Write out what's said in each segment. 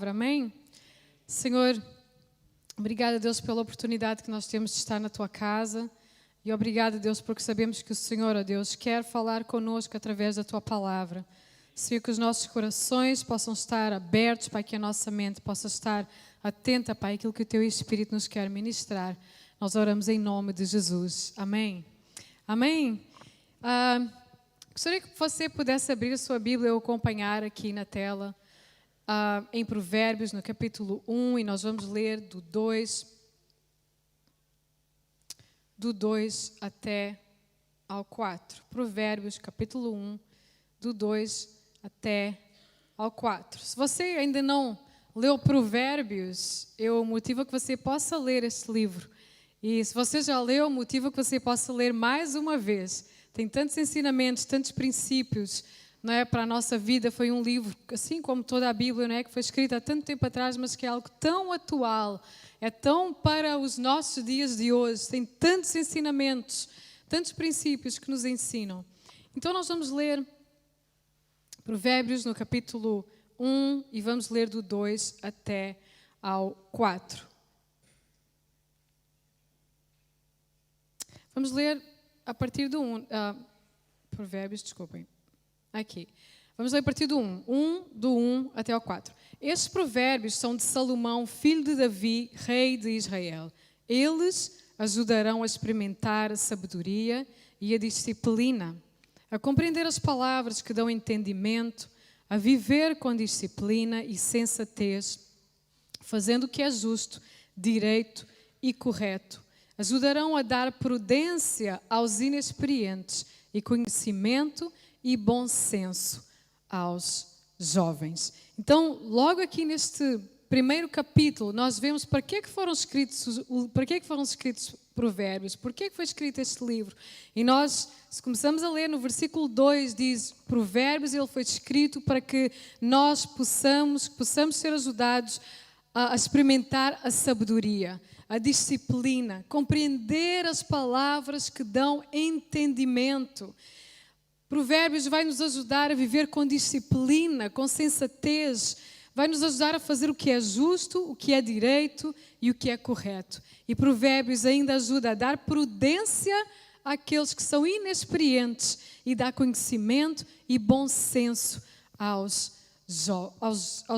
Amém? Senhor, obrigada, Deus, pela oportunidade que nós temos de estar na Tua casa. E obrigada, Deus, porque sabemos que o Senhor, ó Deus, quer falar conosco através da Tua palavra. Senhor, que os nossos corações possam estar abertos, Pai, que a nossa mente possa estar atenta, Pai, àquilo que o Teu Espírito nos quer ministrar. Nós oramos em nome de Jesus. Amém? Amém? Gostaria que você pudesse abrir a sua Bíblia ou acompanhar aqui na tela. Em Provérbios, no capítulo 1, e nós vamos ler do 2 até ao 4. Provérbios, capítulo 1, do 2 até ao 4. Se você ainda não leu Provérbios, eu motivo que você possa ler este livro. E se você já leu, motivo que você possa ler mais uma vez. Tem tantos ensinamentos, tantos princípios, não é, para a nossa vida. Foi um livro, assim como toda a Bíblia, não é, que foi escrita há tanto tempo atrás, mas que é algo tão atual, é tão para os nossos dias de hoje. Tem tantos ensinamentos, tantos princípios que nos ensinam. Então nós vamos ler Provérbios no capítulo 1 e vamos ler do 2 até ao 4. Vamos ler a partir do 1. Provérbios, desculpem. Aqui. Vamos ler a partir do 1. Do 1 até ao 4. Estes provérbios são de Salomão, filho de Davi, rei de Israel. Eles ajudarão a experimentar a sabedoria e a disciplina, a compreender as palavras que dão entendimento, a viver com disciplina e sensatez, fazendo o que é justo, direito e correto. Ajudarão a dar prudência aos inexperientes e conhecimento e bom senso aos jovens. Então, logo aqui neste primeiro capítulo, nós vemos para que foram escritos provérbios, por que foi escrito este livro. E nós, se começamos a ler no versículo 2, diz, provérbios, ele foi escrito para que nós possamos ser ajudados a experimentar a sabedoria, a disciplina, compreender as palavras que dão entendimento. Provérbios vai nos ajudar a viver com disciplina, com sensatez, vai nos ajudar a fazer o que é justo, o que é direito e o que é correto. E Provérbios ainda ajuda a dar prudência àqueles que são inexperientes e dá conhecimento e bom senso aos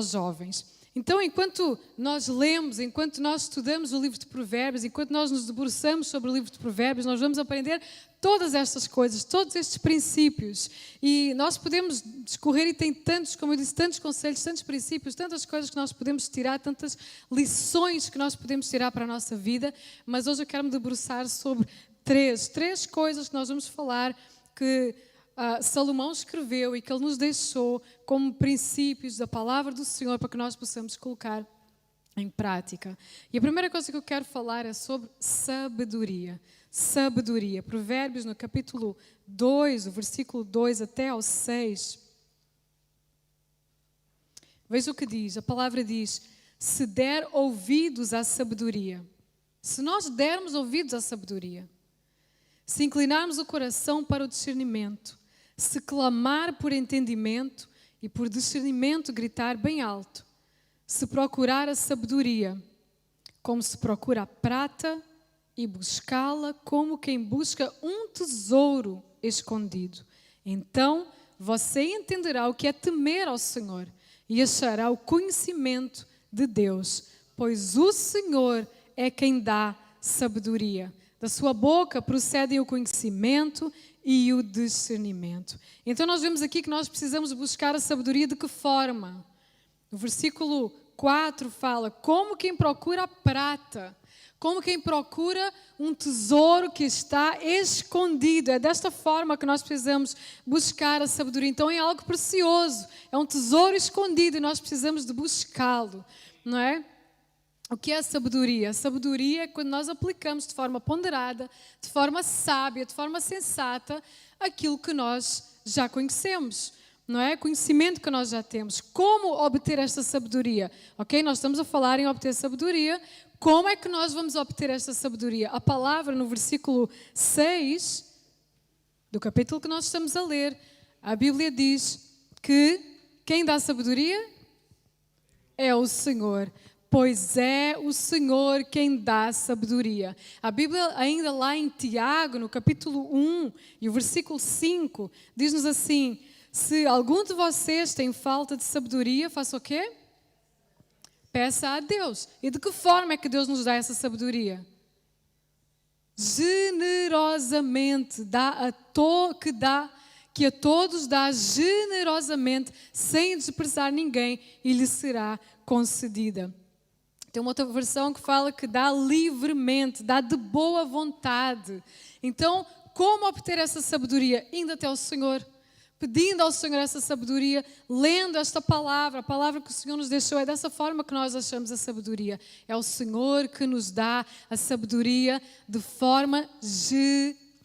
jovens. Então, enquanto nós lemos, enquanto nós estudamos o livro de Provérbios, enquanto nós nos debruçamos sobre o livro de Provérbios, nós vamos aprender todas estas coisas, todos estes princípios. E nós podemos discorrer, e tem tantos, como eu disse, tantos conselhos, tantos princípios, tantas coisas que nós podemos tirar, tantas lições que nós podemos tirar para a nossa vida. Mas hoje eu quero me debruçar sobre três coisas que nós vamos falar que Salomão escreveu e que ele nos deixou como princípios da palavra do Senhor para que nós possamos colocar em prática. E a primeira coisa que eu quero falar é sobre sabedoria. Sabedoria. Provérbios no capítulo 2, o versículo 2 até ao 6. Veja o que diz. A palavra diz, se der ouvidos à sabedoria. Se nós dermos ouvidos à sabedoria. Se inclinarmos o coração para o discernimento. Se clamar por entendimento e por discernimento gritar bem alto. Se procurar a sabedoria, como se procura a prata, e buscá-la como quem busca um tesouro escondido. Então você entenderá o que é temer ao Senhor e achará o conhecimento de Deus, pois o Senhor é quem dá sabedoria. Da sua boca procedem o conhecimento e o discernimento. Então nós vemos aqui que nós precisamos buscar a sabedoria de que forma? No versículo 4 fala, como quem procura a prata, como quem procura um tesouro que está escondido. É desta forma que nós precisamos buscar a sabedoria. Então é algo precioso, é um tesouro escondido e nós precisamos de buscá-lo, não é? O que é a sabedoria? A sabedoria é quando nós aplicamos de forma ponderada, de forma sábia, de forma sensata, aquilo que nós já conhecemos, não é? Conhecimento que nós já temos. Como obter esta sabedoria? Ok? Nós estamos a falar em obter sabedoria. Como é que nós vamos obter esta sabedoria? A palavra no versículo 6 do capítulo que nós estamos a ler, a Bíblia diz que quem dá sabedoria? é o Senhor, pois é o Senhor quem dá sabedoria. A Bíblia, ainda lá em Tiago, no capítulo 1 e o versículo 5, diz-nos assim: se algum de vocês tem falta de sabedoria, faça o quê? Peça a Deus. E de que forma é que Deus nos dá essa sabedoria? Generosamente, que a todos dá generosamente, sem desprezar ninguém, e lhe será concedida. Tem uma outra versão que fala que dá livremente, dá de boa vontade. Então, como obter essa sabedoria? Indo até o Senhor, pedindo ao Senhor essa sabedoria, lendo esta palavra, a palavra que o Senhor nos deixou. É dessa forma que nós achamos a sabedoria. É o Senhor que nos dá a sabedoria de forma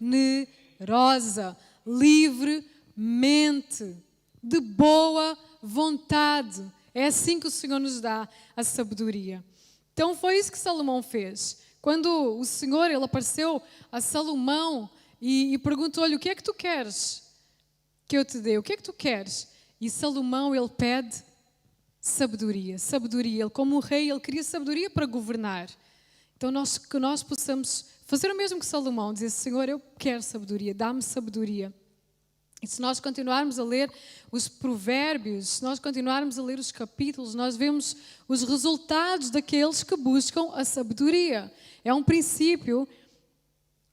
generosa, livremente, de boa vontade. É assim que o Senhor nos dá a sabedoria. Então foi isso que Salomão fez. Quando o Senhor, ele apareceu a Salomão e perguntou-lhe: o que é que tu queres que eu te dê? O que é que tu queres? E Salomão, ele pede sabedoria. Sabedoria. Ele, como um rei, ele queria sabedoria para governar. Então que nós possamos fazer o mesmo que Salomão, dizer: Senhor, eu quero sabedoria, dá-me sabedoria. E se nós continuarmos a ler os provérbios, se nós continuarmos a ler os capítulos, nós vemos os resultados daqueles que buscam a sabedoria. É um princípio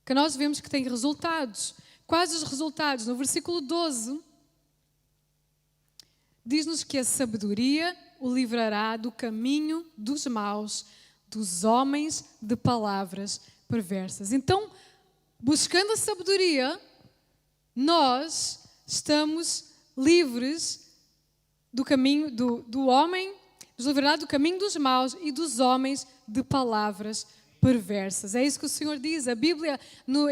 que nós vemos que tem resultados. Quais os resultados? No versículo 12, diz-nos que a sabedoria o livrará do caminho dos maus, dos homens de palavras perversas. Então, buscando a sabedoria, nós estamos livres do caminho do homem, nos livrará do caminho dos maus e dos homens de palavras perversas. É isso que o Senhor diz. A Bíblia,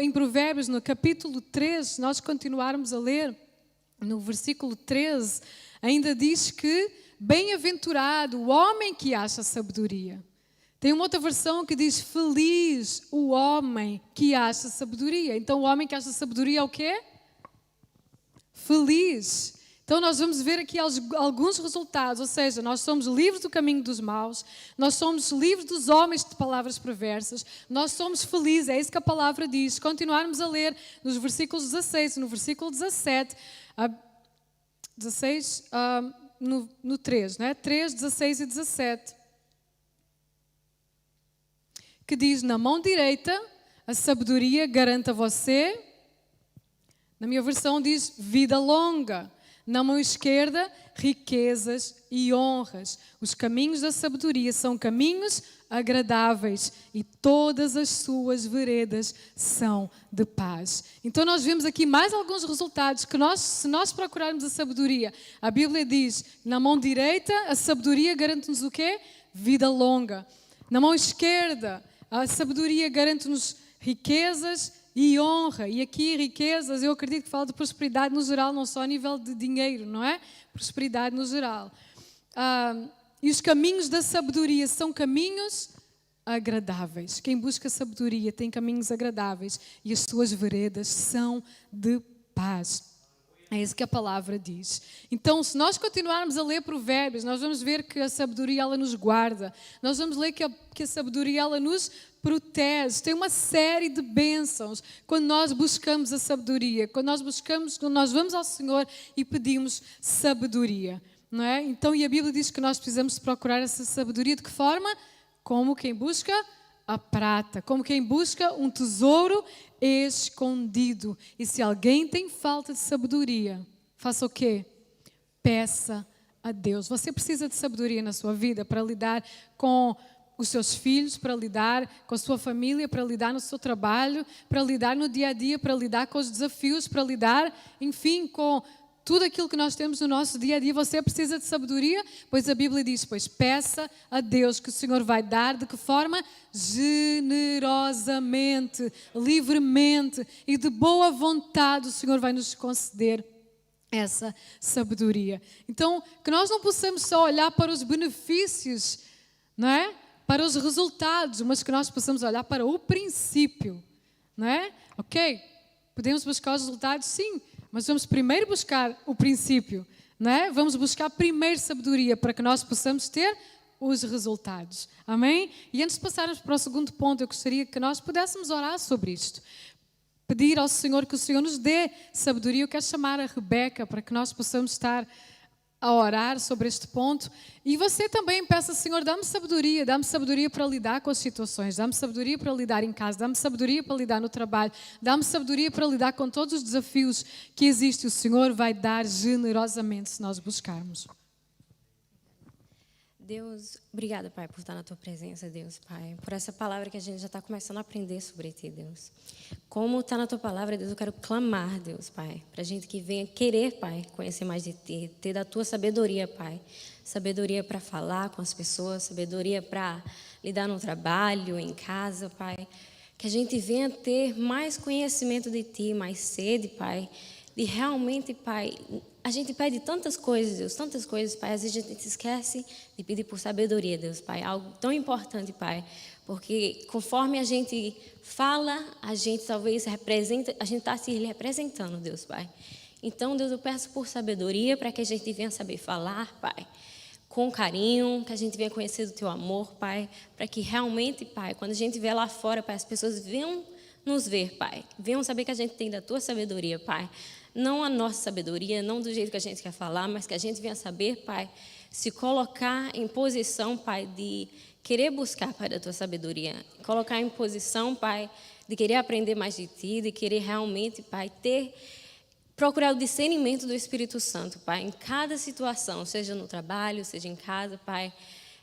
em Provérbios, no capítulo 3, se nós continuarmos a ler, no versículo 13, ainda diz que bem-aventurado o homem que acha sabedoria. Tem uma outra versão que diz: feliz o homem que acha sabedoria. Então o homem que acha sabedoria é o quê? Feliz. Então nós vamos ver aqui alguns resultados, ou seja, nós somos livres do caminho dos maus, nós somos livres dos homens de palavras perversas, nós somos felizes, é isso que a palavra diz. Se continuarmos a ler nos versículos 16, no versículo 17, no 3, né? 3, 16 e 17, que diz: na mão direita a sabedoria garante a você, na minha versão diz vida longa. Na mão esquerda, riquezas e honras. Os caminhos da sabedoria são caminhos agradáveis e todas as suas veredas são de paz. Então nós vemos aqui mais alguns resultados que se nós procurarmos a sabedoria, a Bíblia diz: na mão direita a sabedoria garante-nos o quê? Vida longa. Na mão esquerda a sabedoria garante-nos riquezas e honra. E aqui riquezas, eu acredito que fala de prosperidade no geral, não só a nível de dinheiro, não é? Prosperidade no geral. E os caminhos da sabedoria são caminhos agradáveis. Quem busca sabedoria tem caminhos agradáveis e as suas veredas são de paz. É isso que a palavra diz. Então, se nós continuarmos a ler provérbios, nós vamos ver que a sabedoria, ela nos guarda. Nós vamos ler que a sabedoria, ela nos protege. Tem uma série de bênçãos quando nós buscamos a sabedoria. Quando nós vamos ao Senhor e pedimos sabedoria. Não é? Então, e a Bíblia diz que nós precisamos procurar essa sabedoria de que forma? Como quem busca a prata, como quem busca um tesouro escondido. E se alguém tem falta de sabedoria, faça o quê? Peça a Deus. Você precisa de sabedoria na sua vida para lidar com os seus filhos, para lidar com a sua família, para lidar no seu trabalho, para lidar no dia a dia, para lidar com os desafios, para lidar, enfim, com tudo aquilo que nós temos no nosso dia a dia. Você precisa de sabedoria? Pois a Bíblia diz: pois peça a Deus, que o Senhor vai dar. De que forma? Generosamente, livremente e de boa vontade o Senhor vai nos conceder essa sabedoria. Então, que nós não possamos só olhar para os benefícios, não é? Para os resultados, mas que nós possamos olhar para o princípio, não é? Ok, podemos buscar os resultados, sim, mas vamos primeiro buscar o princípio, não é? Vamos buscar primeiro sabedoria para que nós possamos ter os resultados. Amém? E antes de passarmos para o segundo ponto, eu gostaria que nós pudéssemos orar sobre isto. Pedir ao Senhor que o Senhor nos dê sabedoria. Eu quero chamar a Rebeca para que nós possamos estar a orar sobre este ponto. E você também peça, Senhor, dá-me sabedoria para lidar com as situações, dá-me sabedoria para lidar em casa, dá-me sabedoria para lidar no trabalho, dá-me sabedoria para lidar com todos os desafios que existem. O Senhor vai dar generosamente se nós buscarmos. Deus, obrigada, Pai, por estar na Tua presença, Deus, Pai, por essa palavra que a gente já está começando a aprender sobre Ti, Deus. Como está na Tua palavra, Deus, eu quero clamar, Deus, Pai, para a gente que venha querer, Pai, conhecer mais de Ti, ter da Tua sabedoria, Pai, sabedoria para falar com as pessoas, sabedoria para lidar no trabalho, em casa, Pai, que a gente venha ter mais conhecimento de Ti, mais sede, Pai, de realmente, Pai, a gente pede tantas coisas, Deus, tantas coisas, Pai, às vezes a gente esquece de pedir por sabedoria, Deus, Pai, algo tão importante, Pai, porque conforme a gente fala, a gente talvez representa, a gente está se representando, Deus, Pai. Então, Deus, eu peço por sabedoria para que a gente venha saber falar, Pai, com carinho, que a gente venha conhecer do Teu amor, Pai, para que realmente, Pai, quando a gente estiver lá fora, Pai, as pessoas venham nos ver, Pai, venham saber que a gente tem da Tua sabedoria, Pai. Não a nossa sabedoria, não do jeito que a gente quer falar, mas que a gente venha saber, Pai, se colocar em posição, Pai, de querer buscar, Pai, da Tua sabedoria. Colocar em posição, Pai, de querer aprender mais de Ti, de querer realmente, Pai, procurar o discernimento do Espírito Santo, Pai, em cada situação, seja no trabalho, seja em casa, Pai,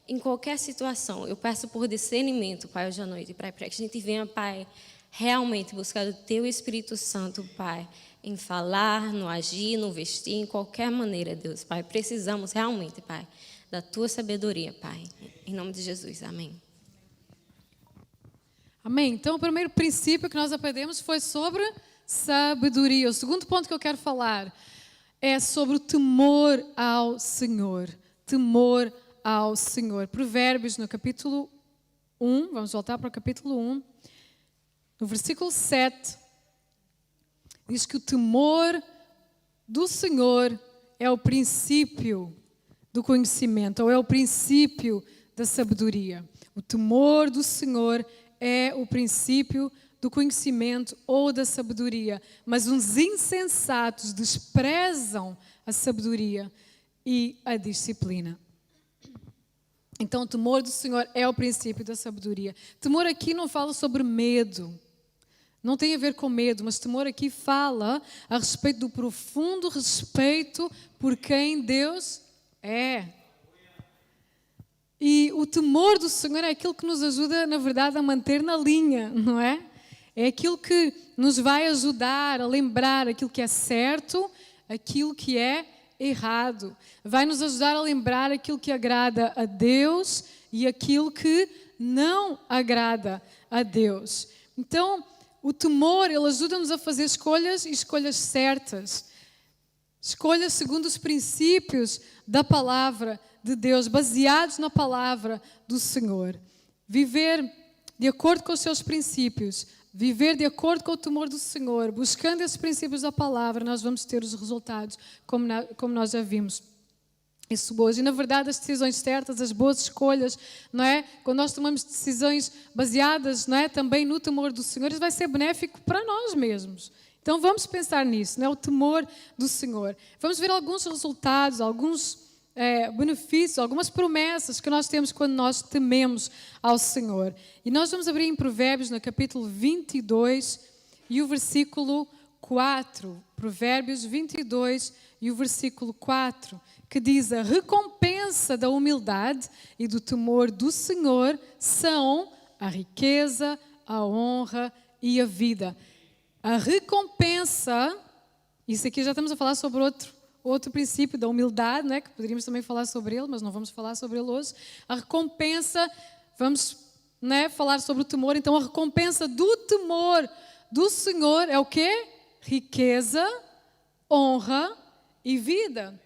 em qualquer situação. Eu peço por discernimento, Pai, hoje à noite, Pai, para que a gente venha, Pai, realmente buscar o Teu Espírito Santo, Pai, em falar, no agir, no vestir, em qualquer maneira, Deus, Pai. Precisamos realmente, Pai, da Tua sabedoria, Pai. Em nome de Jesus, amém. Amém. Então, o primeiro princípio que nós aprendemos foi sobre sabedoria. O segundo ponto que eu quero falar é sobre o temor ao Senhor. Temor ao Senhor. Provérbios, no capítulo 1, vamos voltar para o capítulo 1, no versículo 7, diz que o temor do Senhor é o princípio do conhecimento, ou é o princípio da sabedoria. O temor do Senhor é o princípio do conhecimento ou da sabedoria. Mas os insensatos desprezam a sabedoria e a disciplina. Então, o temor do Senhor é o princípio da sabedoria. Temor aqui não fala sobre medo. Não tem a ver com medo, mas temor aqui fala a respeito do profundo respeito por quem Deus é. E o temor do Senhor é aquilo que nos ajuda, na verdade, a manter na linha, não é? É aquilo que nos vai ajudar a lembrar aquilo que é certo, aquilo que é errado. Vai nos ajudar a lembrar aquilo que agrada a Deus e aquilo que não agrada a Deus. Então, o temor, ele ajuda-nos a fazer escolhas e escolhas certas. Escolhas segundo os princípios da palavra de Deus, baseados na palavra do Senhor. Viver de acordo com os seus princípios, viver de acordo com o temor do Senhor, buscando esses princípios da palavra, nós vamos ter os resultados como nós já vimos. Isso hoje. E, na verdade, as decisões certas, as boas escolhas, não é? Quando nós tomamos decisões baseadas, não é? Também no temor do Senhor, isso vai ser benéfico para nós mesmos. Então, vamos pensar nisso, não é? O temor do Senhor. Vamos ver alguns resultados, alguns benefícios, algumas promessas que nós temos quando nós tememos ao Senhor. E nós vamos abrir em Provérbios, no capítulo 22, e o versículo 4. Provérbios 22 e o versículo 4. Que diz: a recompensa da humildade e do temor do Senhor são a riqueza, a honra e a vida. A recompensa, isso aqui já estamos a falar sobre outro princípio da humildade, né, que poderíamos também falar sobre ele, mas não vamos falar sobre ele hoje. A recompensa, vamos, né, falar sobre o temor. Então, a recompensa do temor do Senhor é o quê? Riqueza, honra e vida.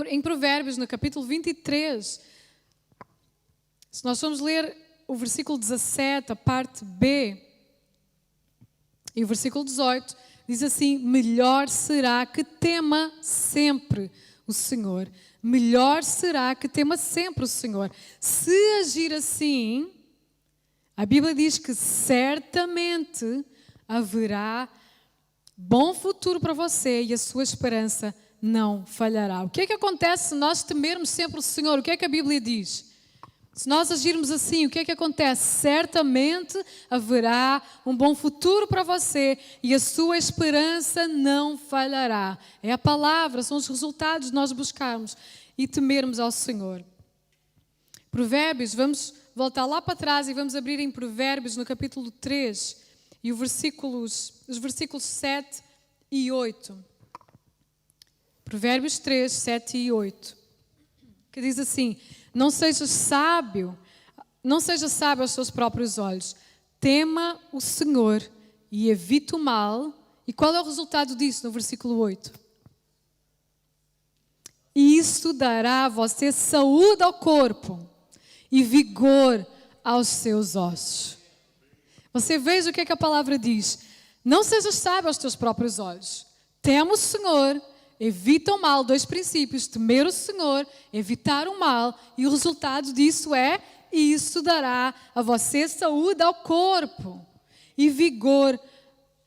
Em Provérbios, no capítulo 23, se nós formos ler o versículo 17, a parte B, e o versículo 18, diz assim: melhor será que tema sempre o Senhor, melhor será que tema sempre o Senhor. Se agir assim, a Bíblia diz que certamente haverá bom futuro para você e a sua esperança não falhará. O que é que acontece se nós temermos sempre o Senhor? O que é que a Bíblia diz? Se nós agirmos assim, o que é que acontece? Certamente haverá um bom futuro para você e a sua esperança não falhará. É a palavra, são os resultados de nós buscarmos e temermos ao Senhor. Provérbios, vamos voltar lá para trás e vamos abrir em Provérbios no capítulo 3 e os versículos 7 e 8. Provérbios 3, 7 e 8. Que diz assim: Não seja sábio aos seus próprios olhos. Tema o Senhor e evite o mal. E qual é o resultado disso no versículo 8? E isso dará a você saúde ao corpo e vigor aos seus ossos. Você veja o que é que a palavra diz. Não sejas sábio aos teus próprios olhos. Tema o Senhor. Evita o mal, 2 princípios, temer o Senhor, evitar o mal, e o resultado disso é, isso dará a você saúde ao corpo e vigor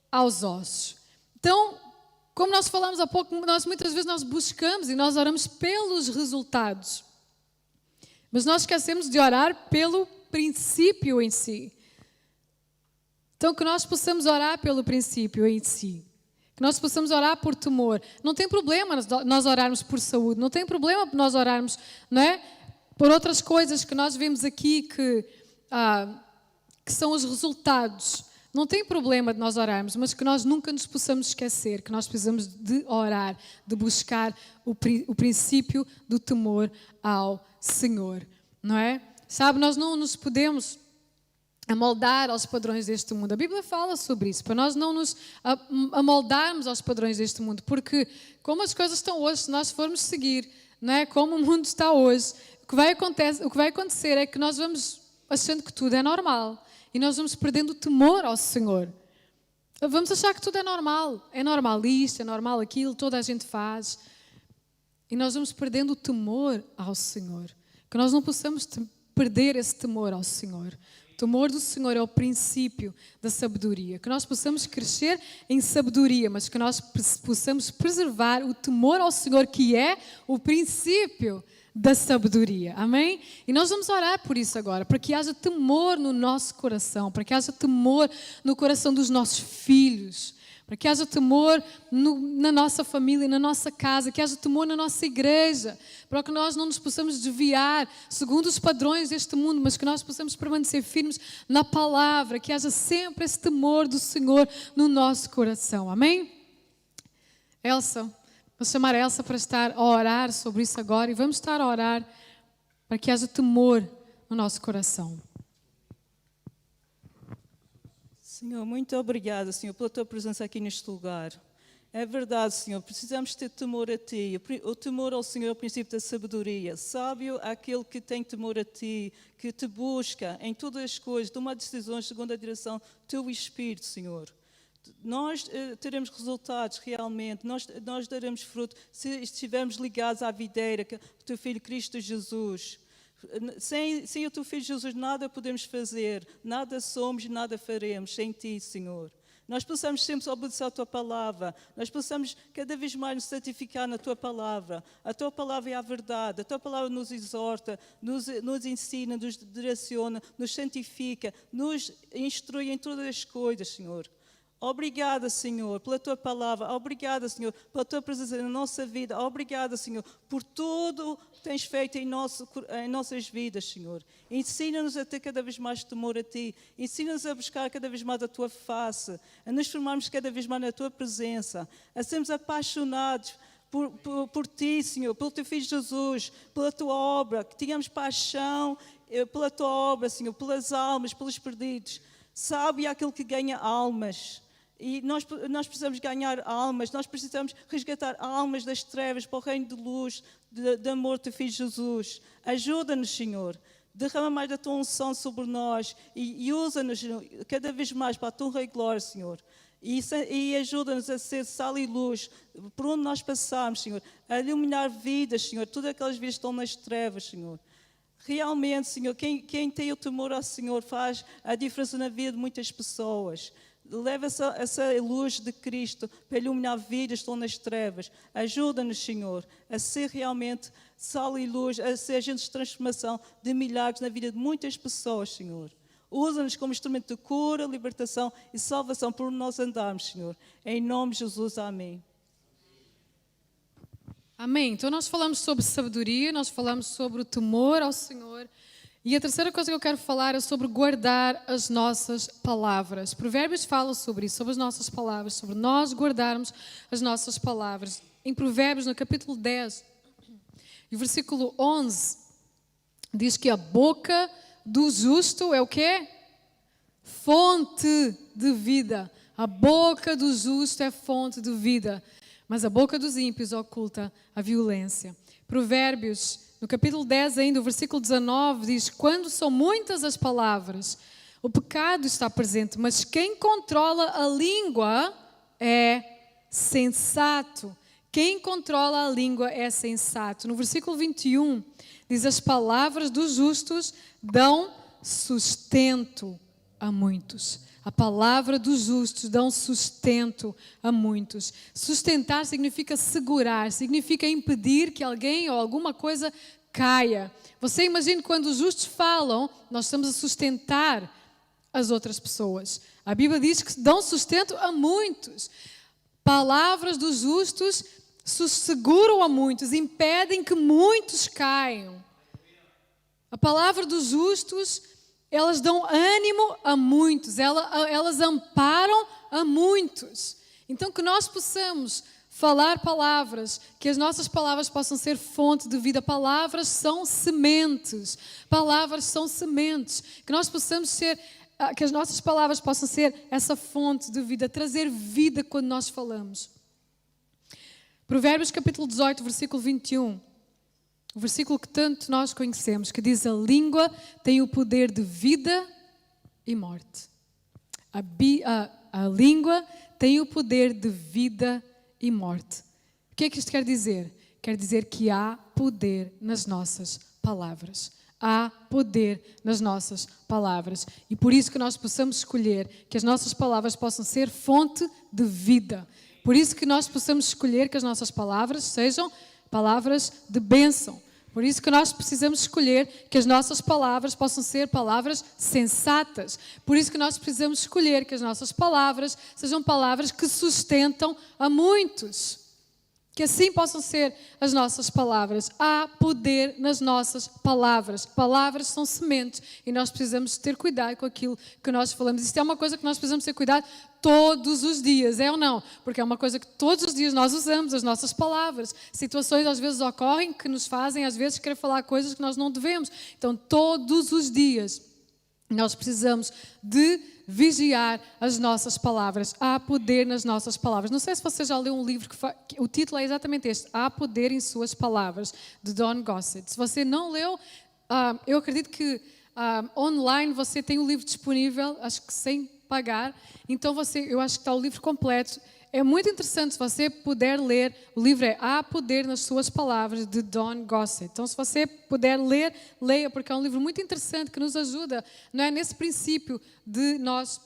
aos ossos. Então, como nós falamos há pouco, muitas vezes nós buscamos e nós oramos pelos resultados, mas nós esquecemos de orar pelo princípio em si. Então, que nós possamos orar pelo princípio em si. Que nós possamos orar por temor. Não tem problema nós orarmos por saúde. Não tem problema nós orarmos, não é? Por outras coisas que nós vemos aqui que são os resultados. Não tem problema de nós orarmos, mas que nós nunca nos possamos esquecer que nós precisamos de orar, de buscar o princípio do temor ao Senhor. Não é? Sabe, nós não nos podemos amoldar aos padrões deste mundo. A Bíblia fala sobre isso, para nós não nos amoldarmos aos padrões deste mundo, porque como as coisas estão hoje, se nós formos seguir, não é, como o mundo está hoje, o que vai acontecer é que nós vamos achando que tudo é normal e nós vamos perdendo o temor ao Senhor. Vamos achar que tudo é normal isto, é normal aquilo, toda a gente faz, e nós vamos perdendo o temor ao Senhor. Que nós não possamos perder esse temor ao Senhor. O temor do Senhor é o princípio da sabedoria. Que nós possamos crescer em sabedoria, mas que nós possamos preservar o temor ao Senhor, que é o princípio da sabedoria. Amém? E nós vamos orar por isso agora, para que haja temor no nosso coração, para que haja temor no coração dos nossos filhos, para que haja temor na nossa família, na nossa casa, que haja temor na nossa igreja, para que nós não nos possamos desviar segundo os padrões deste mundo, mas que nós possamos permanecer firmes na palavra, que haja sempre esse temor do Senhor no nosso coração. Amém? Elsa, vou chamar a Elsa para estar a orar sobre isso agora e vamos estar a orar para que haja temor no nosso coração. Senhor, muito obrigada, Senhor, pela tua presença aqui neste lugar. É verdade, Senhor, precisamos ter temor a Ti. O temor ao Senhor é o princípio da sabedoria. Sábio é aquele que tem temor a Ti, que Te busca em todas as coisas, toma decisões segundo a direção do Teu Espírito, Senhor. Nós teremos resultados realmente, nós daremos fruto se estivermos ligados à videira, que é o Teu Filho Cristo Jesus. Sem o Teu Filho Jesus nada podemos fazer, nada somos, nada faremos sem Ti, Senhor. Nós possamos sempre obedecer à Tua Palavra, nós possamos cada vez mais nos santificar na Tua Palavra. A Tua Palavra é a verdade, a Tua Palavra nos exorta, nos ensina, nos direciona, nos santifica, nos instrui em todas as coisas, Senhor. Obrigada, Senhor, pela Tua Palavra. Obrigada, Senhor, pela Tua presença na nossa vida. Obrigada, Senhor, por tudo que Tens feito em nossas vidas, Senhor. Ensina-nos a ter cada vez mais temor a Ti. Ensina-nos a buscar cada vez mais a Tua face, a nos formarmos cada vez mais na Tua presença, a sermos apaixonados por Ti, Senhor, pelo Teu Filho Jesus, pela Tua obra, que tenhamos paixão pela Tua obra, Senhor, pelas almas, pelos perdidos. Sábio é aquele que ganha almas. E nós precisamos ganhar almas, nós precisamos resgatar almas das trevas para o reino de luz, de amor do Teu Filho Jesus. Ajuda-nos, Senhor. Derrama mais da Tua unção sobre nós e usa-nos cada vez mais para a Tua honra e glória, Senhor. E ajuda-nos a ser sal e luz por onde nós passamos, Senhor, a iluminar vidas, Senhor, todas aquelas vidas que estão nas trevas, Senhor. Realmente, Senhor, quem tem o temor ao Senhor faz a diferença na vida de muitas pessoas. Leva essa luz de Cristo para iluminar vidas que estão nas trevas. Ajuda-nos, Senhor, a ser realmente sal e luz, a ser agentes de transformação, de milagres na vida de muitas pessoas, Senhor. Usa-nos como instrumento de cura, libertação e salvação por onde nós andarmos, Senhor. Em nome de Jesus, amém. Amém. Então nós falamos sobre sabedoria, nós falamos sobre o temor ao Senhor. E a terceira coisa que eu quero falar é sobre guardar as nossas palavras. Provérbios fala sobre isso, sobre as nossas palavras, sobre nós guardarmos as nossas palavras. Em Provérbios, no capítulo 10, e o versículo 11, diz que a boca do justo é o quê? Fonte de vida. A boca do justo é fonte de vida, mas a boca dos ímpios oculta a violência. Provérbios, no capítulo 10 ainda, o versículo 19, diz: quando são muitas as palavras, o pecado está presente, mas quem controla a língua é sensato. Quem controla a língua é sensato. No versículo 21, diz: as palavras dos justos dão sustento a muitos. A palavra dos justos dão sustento a muitos. Sustentar significa segurar, significa impedir que alguém ou alguma coisa caia. Você imagina quando os justos falam, nós estamos a sustentar as outras pessoas. A Bíblia diz que dão sustento a muitos. Palavras dos justos seguram a muitos, impedem que muitos caiam. A palavra dos justos, elas dão ânimo a muitos, elas amparam a muitos. Então, que nós possamos falar palavras, que as nossas palavras possam ser fonte de vida. Palavras são sementes. Palavras são sementes. Que nós possamos ser, que as nossas palavras possam ser essa fonte de vida, trazer vida quando nós falamos. Provérbios capítulo 18, versículo 21. O versículo que tanto nós conhecemos, que diz: a língua tem o poder de vida e morte. A língua tem o poder de vida e morte. O que é que isto quer dizer? Quer dizer que há poder nas nossas palavras. Há poder nas nossas palavras. E por isso que nós possamos escolher que as nossas palavras possam ser fonte de vida. Por isso que nós possamos escolher que as nossas palavras sejam palavras de bênção. Por isso que nós precisamos escolher que as nossas palavras possam ser palavras sensatas. Por isso que nós precisamos escolher que as nossas palavras sejam palavras que sustentam a muitos. Que assim possam ser as nossas palavras. Há poder nas nossas palavras. Palavras são sementes e nós precisamos ter cuidado com aquilo que nós falamos. Isto é uma coisa que nós precisamos ter cuidado todos os dias, é ou não? Porque é uma coisa que todos os dias nós usamos, as nossas palavras. Situações às vezes ocorrem que nos fazem às vezes querer falar coisas que nós não devemos. Então todos os dias nós precisamos de vigiar as nossas palavras. Há poder nas nossas palavras. Não sei se você já leu um livro que o título é exatamente este: Há Poder em Suas Palavras, de Don Gossett. Se você não leu, eu acredito que online você tem o livro disponível, acho que sem pagar. Então eu acho que está o livro completo. É muito interessante se você puder ler. O livro é Há Poder nas Suas Palavras, de Don Gossett. Então, se você puder ler, leia, porque é um livro muito interessante que nos ajuda, não é, nesse princípio de nós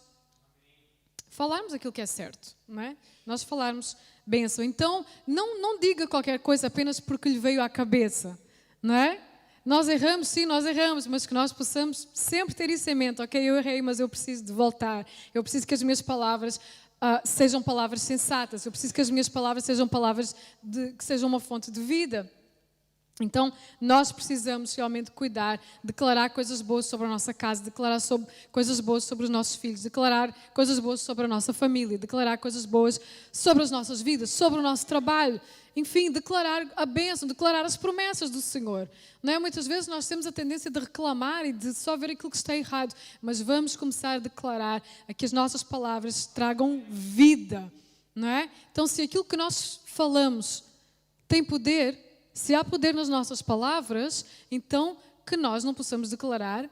falarmos aquilo que é certo, não é? Nós falarmos bênção. Então, não diga qualquer coisa apenas porque lhe veio à cabeça, não é? Nós erramos, sim, nós erramos, mas que nós possamos sempre ter isso em mente. Ok, eu errei, mas eu preciso de voltar. Eu preciso que as minhas palavras sejam palavras sensatas. Eu preciso que as minhas palavras sejam palavras que sejam uma fonte de vida. Então, nós precisamos realmente cuidar, declarar coisas boas sobre a nossa casa, declarar coisas boas sobre os nossos filhos, declarar coisas boas sobre a nossa família, declarar coisas boas sobre as nossas vidas, sobre o nosso trabalho. Enfim, declarar a bênção, declarar as promessas do Senhor. Não é? Muitas vezes nós temos a tendência de reclamar e de só ver aquilo que está errado, mas vamos começar a declarar a que as nossas palavras tragam vida. Não é? Então, se aquilo que nós falamos tem poder, se há poder nas nossas palavras, então que nós não possamos declarar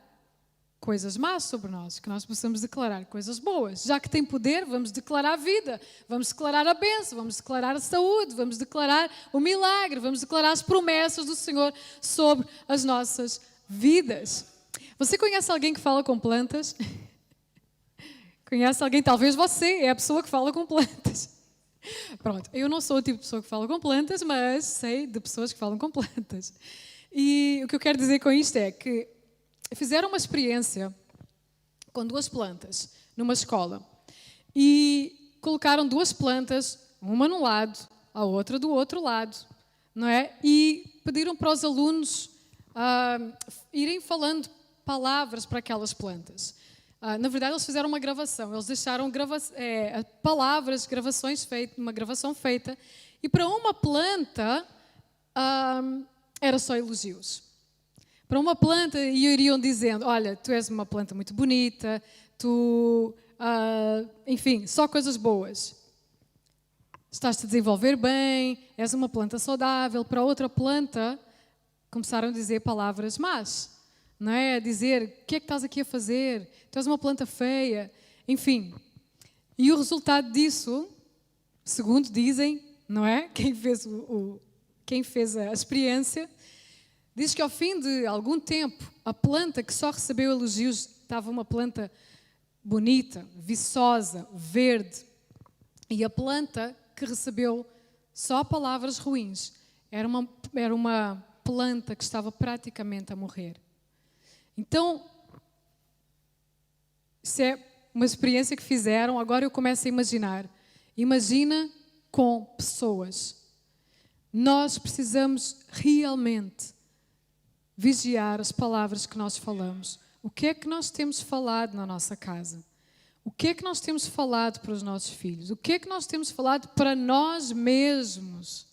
coisas más sobre nós, que nós possamos declarar coisas boas. Já que tem poder, vamos declarar a vida, vamos declarar a bênção, vamos declarar a saúde, vamos declarar o milagre, vamos declarar as promessas do Senhor sobre as nossas vidas. Você conhece alguém que fala com plantas? Conhece alguém? Talvez você é a pessoa que fala com plantas. Pronto, eu não sou o tipo de pessoa que fala com plantas, mas sei de pessoas que falam com plantas. E o que eu quero dizer com isto é que fizeram uma experiência com 2 plantas numa escola e colocaram 2 plantas, uma num lado, a outra do outro lado, não é? E pediram para os alunos irem falando palavras para aquelas plantas. Na verdade, eles fizeram uma gravação. Eles deixaram palavras, uma gravação feita. E para uma planta, era só elogios. Para uma planta, iriam dizendo, olha, tu és uma planta muito bonita, enfim, só coisas boas. Estás-te a desenvolver bem, és uma planta saudável. Para outra planta, começaram a dizer palavras más. Não é? A dizer, o que é que estás aqui a fazer? Tu és uma planta feia. Enfim. E o resultado disso, segundo dizem, não é? Quem fez a experiência, diz que ao fim de algum tempo, a planta que só recebeu elogios estava uma planta bonita, viçosa, verde. E a planta que recebeu só palavras ruins era uma planta que estava praticamente a morrer. Então, isso é uma experiência que fizeram, agora eu começo a imaginar. Imagina com pessoas. Nós precisamos realmente vigiar as palavras que nós falamos. O que é que nós temos falado na nossa casa? O que é que nós temos falado para os nossos filhos? O que é que nós temos falado para nós mesmos?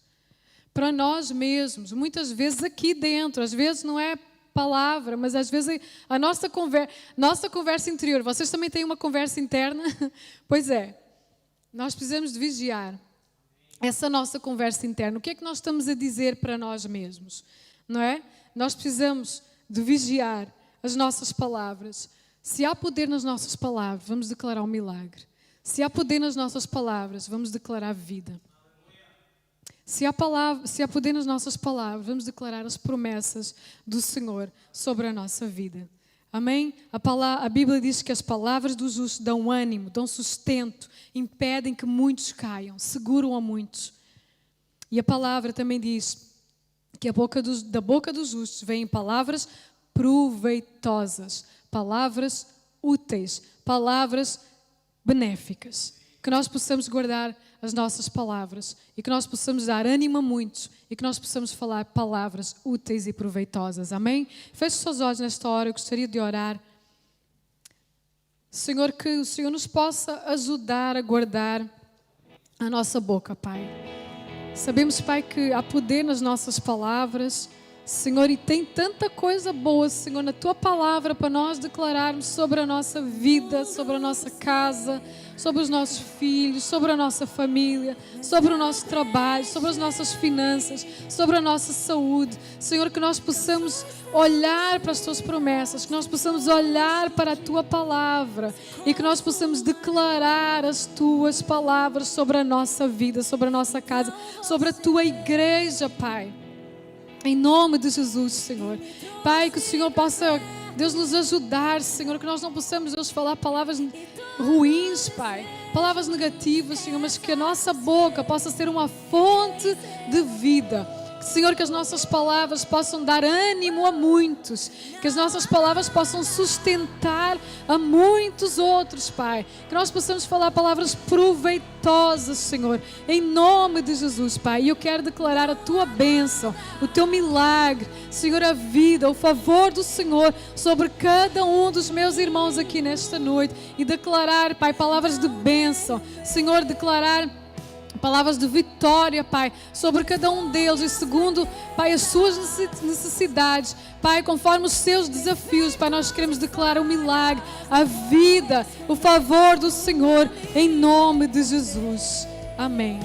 Para nós mesmos. Muitas vezes aqui dentro, às vezes não é palavra, mas às vezes a nossa conversa interior. Vocês também têm uma conversa interna? Pois é. Nós precisamos de vigiar essa nossa conversa interna. O que é que nós estamos a dizer para nós mesmos? Não é? Nós precisamos de vigiar as nossas palavras. Se há poder nas nossas palavras, vamos declarar um milagre. Se há poder nas nossas palavras, vamos declarar vida. Se há poder nas nossas palavras, vamos declarar as promessas do Senhor sobre a nossa vida. Amém? A Bíblia diz que as palavras do justo dão ânimo, dão sustento, impedem que muitos caiam, seguram a muitos. E a palavra também diz que da boca dos justos vêm palavras proveitosas, palavras úteis, palavras benéficas. Que nós possamos guardar as nossas palavras e que nós possamos dar ânimo a muitos e que nós possamos falar palavras úteis e proveitosas. Amém? Feche os seus olhos nesta hora, eu gostaria de orar. Senhor, que o Senhor nos possa ajudar a guardar a nossa boca, Pai. Sabemos, Pai, que há poder nas nossas palavras, Senhor, e tem tanta coisa boa, Senhor, na Tua palavra para nós declararmos sobre a nossa vida, sobre a nossa casa, sobre os nossos filhos, sobre a nossa família, sobre o nosso trabalho, sobre as nossas finanças, sobre a nossa saúde. Senhor, que nós possamos olhar para as Tuas promessas, que nós possamos olhar para a Tua palavra e que nós possamos declarar as Tuas palavras sobre a nossa vida, sobre a nossa casa, sobre a Tua igreja, Pai. Em nome de Jesus, Senhor. Pai, que o Senhor possa, Deus, nos ajudar, Senhor, que nós não possamos, Deus, falar palavras ruins, Pai, palavras negativas, Senhor, mas que a nossa boca possa ser uma fonte de vida. Senhor, que as nossas palavras possam dar ânimo a muitos, que as nossas palavras possam sustentar a muitos outros, Pai. Que nós possamos falar palavras proveitosas, Senhor, em nome de Jesus, Pai. E eu quero declarar a Tua bênção, o Teu milagre, Senhor, a vida, o favor do Senhor sobre cada um dos meus irmãos aqui nesta noite. E declarar, Pai, palavras de bênção, Senhor, declarar palavras de vitória, Pai, sobre cada um deles e segundo, Pai, as suas necessidades, Pai, conforme os seus desafios, Pai, nós queremos declarar o milagre, a vida, o favor do Senhor, em nome de Jesus. Amém.